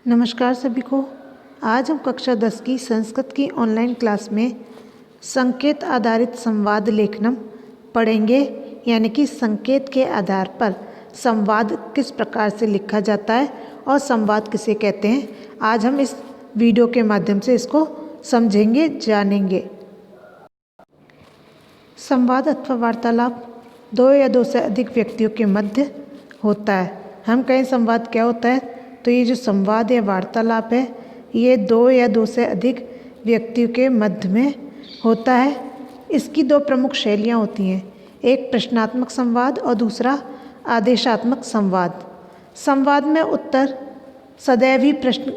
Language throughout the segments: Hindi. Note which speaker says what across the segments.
Speaker 1: नमस्कार सभी को। आज हम कक्षा 10 की संस्कृत की ऑनलाइन क्लास में संकेत आधारित संवाद लेखनम पढ़ेंगे, यानी कि संकेत के आधार पर संवाद किस प्रकार से लिखा जाता है और संवाद किसे कहते हैं। आज हम इस वीडियो के माध्यम से इसको समझेंगे, जानेंगे। संवाद अथवा वार्तालाप दो या दो से अधिक व्यक्तियों के मध्य होता है। हम कहें संवाद क्या होता है, तो ये जो संवाद या वार्तालाप है ये दो या दो से अधिक व्यक्तियों के मध्य में होता है। इसकी दो प्रमुख शैलियाँ होती हैं, एक प्रश्नात्मक संवाद और दूसरा आदेशात्मक संवाद। संवाद में उत्तर सदैव ही प्रश्न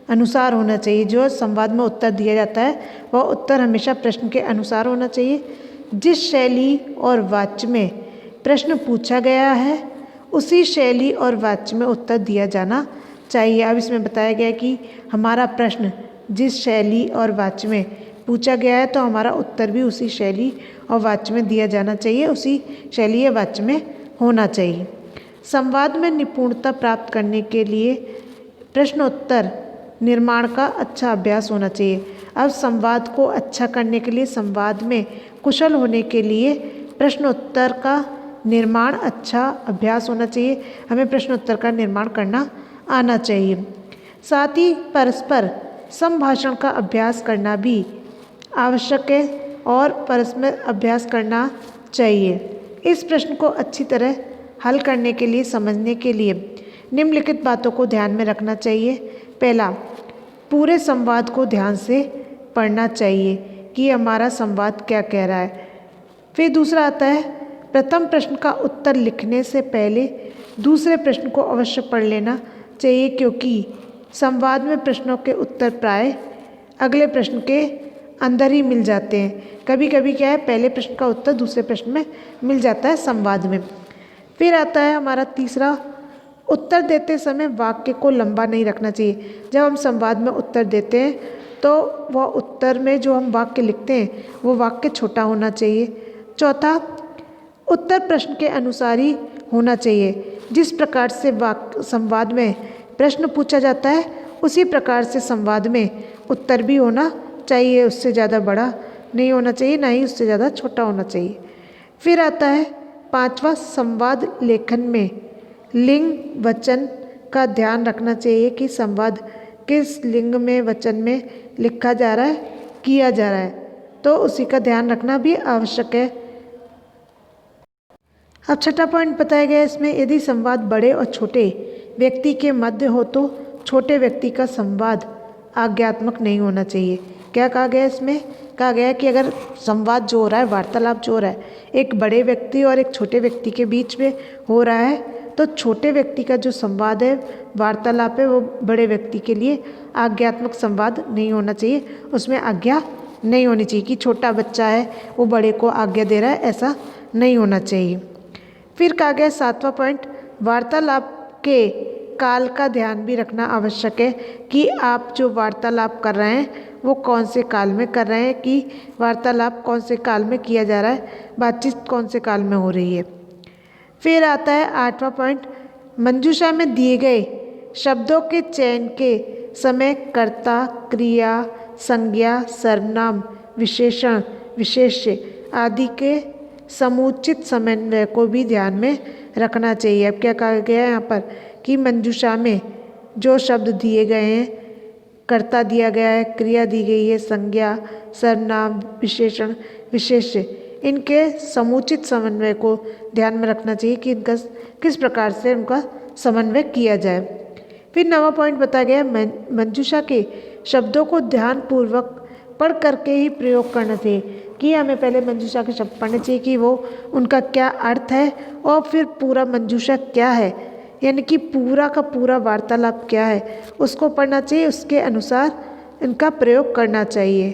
Speaker 1: अनुसार होना चाहिए। जो संवाद में उत्तर दिया जाता है वह उत्तर हमेशा प्रश्न के अनुसार होना चाहिए। जिस शैली और वाच्य में प्रश्न पूछा गया है उसी शैली और वाच्य में उत्तर दिया जाना चाहिए। अब इसमें बताया गया है कि हमारा प्रश्न जिस शैली और वाच्य में पूछा गया है तो हमारा उत्तर भी उसी शैली और वाच्य में दिया जाना चाहिए, उसी शैली या वाच्य में होना चाहिए। संवाद में निपुणता प्राप्त करने के लिए प्रश्नोत्तर निर्माण का अच्छा अभ्यास होना चाहिए। अब संवाद को अच्छा करने के लिए, संवाद में कुशल होने के लिए प्रश्नोत्तर का निर्माण अच्छा अभ्यास होना चाहिए। हमें प्रश्नोत्तर का निर्माण करना आना चाहिए। साथ ही परस्पर संभाषण का अभ्यास करना भी आवश्यक है और परस्पर अभ्यास करना चाहिए। इस प्रश्न को अच्छी तरह हल करने के लिए, समझने के लिए निम्नलिखित बातों को ध्यान में रखना चाहिए। पहला, पूरे संवाद को ध्यान से पढ़ना चाहिए कि हमारा संवाद क्या कह रहा है। फिर दूसरा आता है, प्रथम प्रश्न का उत्तर लिखने से पहले दूसरे प्रश्न को अवश्य पढ़ लेना चाहिए, क्योंकि संवाद में प्रश्नों के उत्तर प्राय अगले प्रश्न के अंदर ही मिल जाते हैं। कभी कभी क्या है, पहले प्रश्न का उत्तर दूसरे प्रश्न में मिल जाता है संवाद में। फिर आता है हमारा तीसरा, उत्तर देते समय वाक्य को लंबा नहीं रखना चाहिए। जब हम संवाद में उत्तर देते हैं तो वह उत्तर में जो हम वाक्य लिखते हैं वो वाक्य छोटा होना चाहिए। चौथा, उत्तर प्रश्न के अनुसार ही होना चाहिए। जिस प्रकार से संवाद में प्रश्न पूछा जाता है उसी प्रकार से संवाद में उत्तर भी होना चाहिए। उससे ज़्यादा बड़ा नहीं होना चाहिए, ना ही उससे ज़्यादा छोटा होना चाहिए। फिर आता है पांचवा, संवाद लेखन में लिंग वचन का ध्यान रखना चाहिए कि संवाद किस लिंग में, वचन में लिखा जा रहा है, किया जा रहा है, तो उसी का ध्यान रखना भी आवश्यक है। अब छठा पॉइंट बताया गया है इसमें, यदि संवाद बड़े और छोटे व्यक्ति के मध्य हो तो छोटे व्यक्ति का संवाद आज्ञात्मक नहीं होना चाहिए। क्या कहा गया है इसमें? कहा गया है कि अगर संवाद जो हो रहा है, वार्तालाप जो हो रहा है, एक बड़े व्यक्ति और एक छोटे व्यक्ति के बीच में हो रहा है, तो छोटे व्यक्ति का जो संवाद है, वार्तालाप है, वो बड़े व्यक्ति के लिए आज्ञात्मक संवाद नहीं होना चाहिए। उसमें आज्ञा नहीं होनी चाहिए कि छोटा बच्चा है वो बड़े को आज्ञा दे रहा है, ऐसा नहीं होना चाहिए। फिर कहा गया सातवां पॉइंट, वार्तालाप के काल का ध्यान भी रखना आवश्यक है कि आप जो वार्तालाप कर रहे हैं वो कौन से काल में कर रहे हैं, कि वार्तालाप कौन से काल में किया जा रहा है, बातचीत कौन से काल में हो रही है। फिर आता है आठवां पॉइंट, मंजूषा में दिए गए शब्दों के चयन के समय कर्ता, क्रिया, संज्ञा, सर्वनाम, विशेषण, विशेष्य आदि के समुचित समन्वय को भी ध्यान में रखना चाहिए। अब क्या कहा गया है यहाँ पर कि मंजूषा में जो शब्द दिए गए हैं, कर्ता दिया गया है, क्रिया दी गई है, संज्ञा, सर्वनाम, विशेषण, विशेष्य, इनके समुचित समन्वय को ध्यान में रखना चाहिए कि इनका किस प्रकार से उनका समन्वय किया जाए। फिर नवा पॉइंट बताया गया, मंजूषा के शब्दों को ध्यानपूर्वक पढ़ करके ही प्रयोग करना चाहिए, कि हमें पहले मंजूषा के शब्द पढ़ने चाहिए कि वो उनका क्या अर्थ है और फिर पूरा मंजूषा क्या है, यानी कि पूरा का पूरा वार्तालाप क्या है उसको पढ़ना चाहिए, उसके अनुसार इनका प्रयोग करना चाहिए।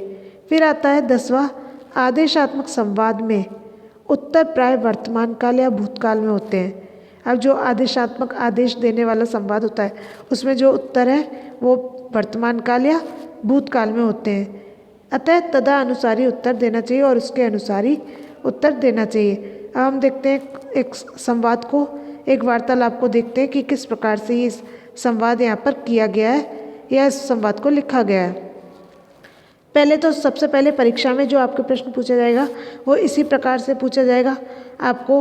Speaker 1: फिर आता है 10वां, आदेशात्मक संवाद में उत्तर प्राय वर्तमान काल या भूतकाल में होते हैं। अब जो आदेशात्मक, आदेश देने वाला संवाद होता है उसमें जो उत्तर है वो वर्तमान काल या भूतकाल में होते हैं। अतः तदा अनुसारी उत्तर देना चाहिए और उसके अनुसार ही उत्तर देना चाहिए। अब हम देखते हैं एक संवाद को, एक वार्तालाप को देखते हैं कि किस प्रकार से ये संवाद यहाँ पर किया गया है। या इस संवाद को लिखा गया है। पहले तो सबसे पहले परीक्षा में जो आपके प्रश्न पूछा जाएगा वो इसी प्रकार से पूछा जाएगा। आपको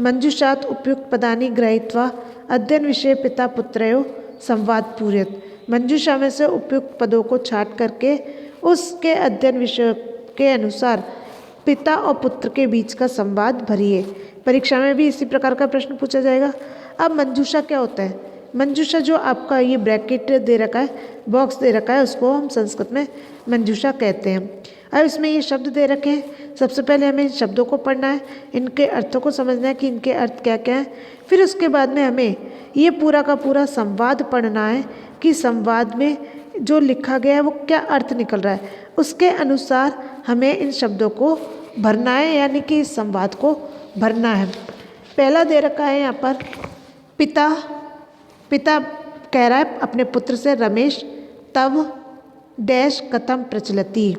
Speaker 1: मंजूषात उपयुक्त पदानि गृहीत्वा अध्ययन विषय पिता पुत्रयोः संवाद पूरयेत्। मंजूषा में से उपयुक्त पदों को छांट करके उसके अध्ययन विषय के अनुसार पिता और पुत्र के बीच का संवाद भरिए। परीक्षा में भी इसी प्रकार का प्रश्न पूछा जाएगा। अब मंजूषा क्या होता है? मंजूषा जो आपका ये ब्रैकेट दे रखा है, बॉक्स दे रखा है, उसको हम संस्कृत में मंजूषा कहते हैं। अब इसमें ये शब्द दे रखे हैं। सबसे पहले हमें इन शब्दों को पढ़ना है, इनके अर्थों को समझना है कि इनके अर्थ क्या क्या हैं। फिर उसके बाद में हमें ये पूरा का पूरा संवाद पढ़ना है कि संवाद में जो लिखा गया है वो क्या अर्थ निकल रहा है। उसके अनुसार हमें इन शब्दों को भरना है, यानी कि इस संवाद को भरना है। पहला दे रखा है यहाँ पर पिता कह रहा है अपने पुत्र से, रमेश तव डैश कथम प्रचलति।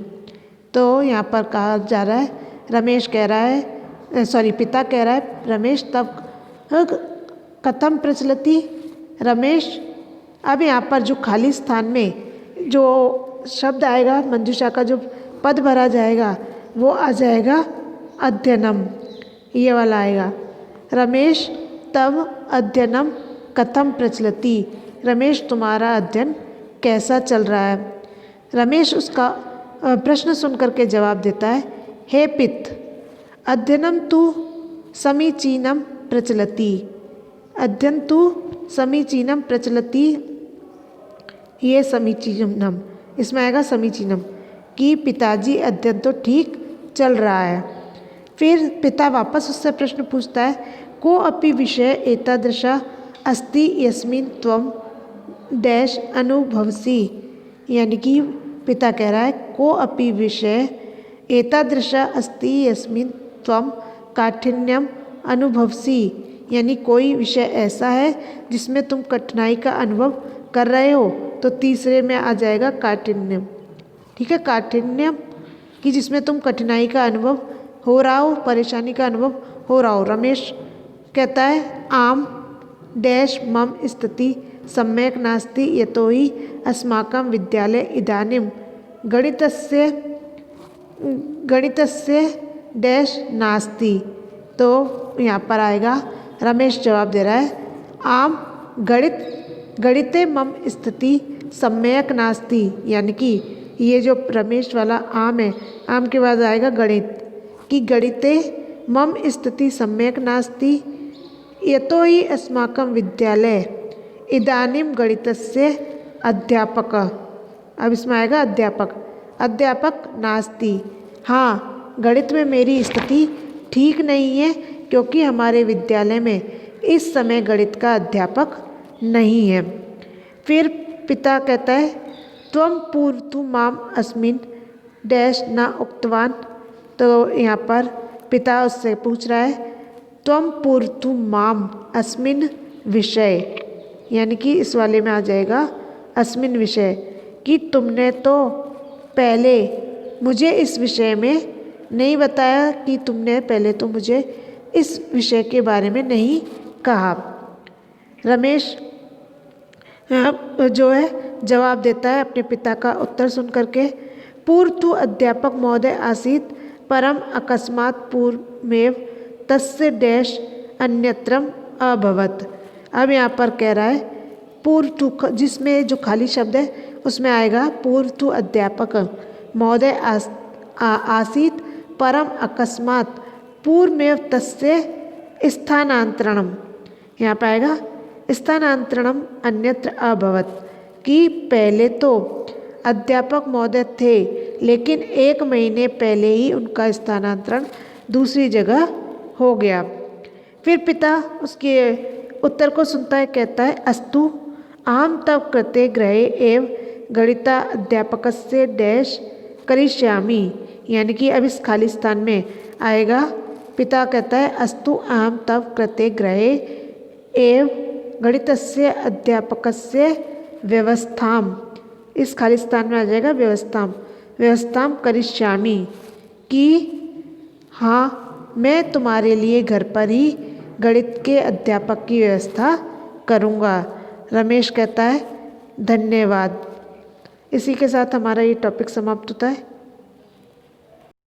Speaker 1: तो यहाँ पर कहा जा रहा है, रमेश कह रहा है, पिता कह रहा है रमेश तव कथम प्रचलति। रमेश, अब यहाँ पर जो खाली स्थान में जो शब्द आएगा, मंजूषा का जो पद भरा जाएगा वो आ जाएगा अध्ययनम, ये वाला आएगा। रमेश तव अध्ययनम कथम प्रचलति। रमेश, तुम्हारा अध्ययन कैसा चल रहा है? रमेश उसका प्रश्न सुन करके जवाब देता है, हे पित, अध्ययनम तु समीचीनम प्रचलति। अध्ययन तु समीचीनम प्रचलति, ये समीचीनम, इसमें आएगा समीचीनम कि पिताजी अध्ययन तो ठीक चल रहा है। फिर पिता वापस उससे प्रश्न पूछता है, को अपि विषय एतादृशा अस्ति यस्मिन् त्वं डैश अनुभवसि। यानी कि पिता कह रहा है, को अपि विषय एतादृशा अस्ति यस्मिन् त्वं काठिन्यम अनुभवसि। यानी कोई विषय ऐसा है जिसमें तुम कठिनाई का अनुभव कर रहे हो। तो तीसरे में आ जाएगा काठिन्यम। ठीक है, काठिन्यम कि जिसमें तुम कठिनाई का अनुभव हो रहा हो, परेशानी का अनुभव हो रहा हो। रमेश कहता है, आम डैश मम स्थिति सम्यक् नास्ति यतोहि अस्माकं विद्यालये इदानीं गणितस्य डैश नास्ति। तो यहाँ पर आएगा, रमेश जवाब दे रहा है, आम गणिते मम स्थिति सम्यक् नास्ति। यानी कि ये जो रमेश वाला आम है, आम के बाद आएगा गणित, कि गणिते मम स्थिति सम्यक् नास्ति यतोहि अस्माकं विद्यालये इदानीं गणितस्य अध्यापक। अब इसमें आएगा अध्यापक नास्ति। हाँ, गणित में मेरी स्थिति ठीक नहीं है क्योंकि हमारे विद्यालय में इस समय गणित का अध्यापक नहीं है। फिर पिता कहता है, त्वं पूर्वतु माम अस्मिन् डैश न उक्तवान। तो यहाँ पर पिता उससे पूछ रहा है, त्वं पूर्वतु माम अस्मिन् विषय, यानी कि इस वाले में आ जाएगा अस्मिन् विषय, कि तुमने तो पहले मुझे इस विषय में नहीं बताया, कि तुमने पहले तो मुझे इस विषय के बारे में नहीं कहा। रमेश जो है जवाब देता है अपने पिता का उत्तर सुन करके, पूर्व अध्यापक महोदय आसीत् परम अकस्मात् पूर्वमेव तस्य डैश अन्यत्रम अभवत्। अब यहाँ पर कह रहा है पूर्व टू, जिसमें जो खाली शब्द है उसमें आएगा पूर्व टू अध्यापक महोदय आसीत् परम अकस्मात् पूर्वमेव तस्य स्थानांतरणम। यहाँ पर आएगा स्थानांतरणम अन्यत्र अभवत्, कि पहले तो अध्यापक महोदय थे लेकिन 1 महीने पहले ही उनका स्थानांतरण दूसरी जगह हो गया। फिर पिता उसके उत्तर को सुनता है, कहता है, अस्तु अहं तव कृते गृहे एव गणिता अध्यापकस्य डैश करिष्यामि। यानी कि अब इस खाली स्थान में आएगा, पिता कहता है, अस्तु अहं तव कृते गृहे एव गणितस्य अध्यापकस्य व्यवस्थाम। इस खाली स्थान में आ जाएगा व्यवस्थाम करिष्यामि, कि हाँ मैं तुम्हारे लिए घर पर ही गणित के अध्यापक की व्यवस्था करूँगा। रमेश कहता है, धन्यवाद। इसी के साथ हमारा ये टॉपिक समाप्त होता है।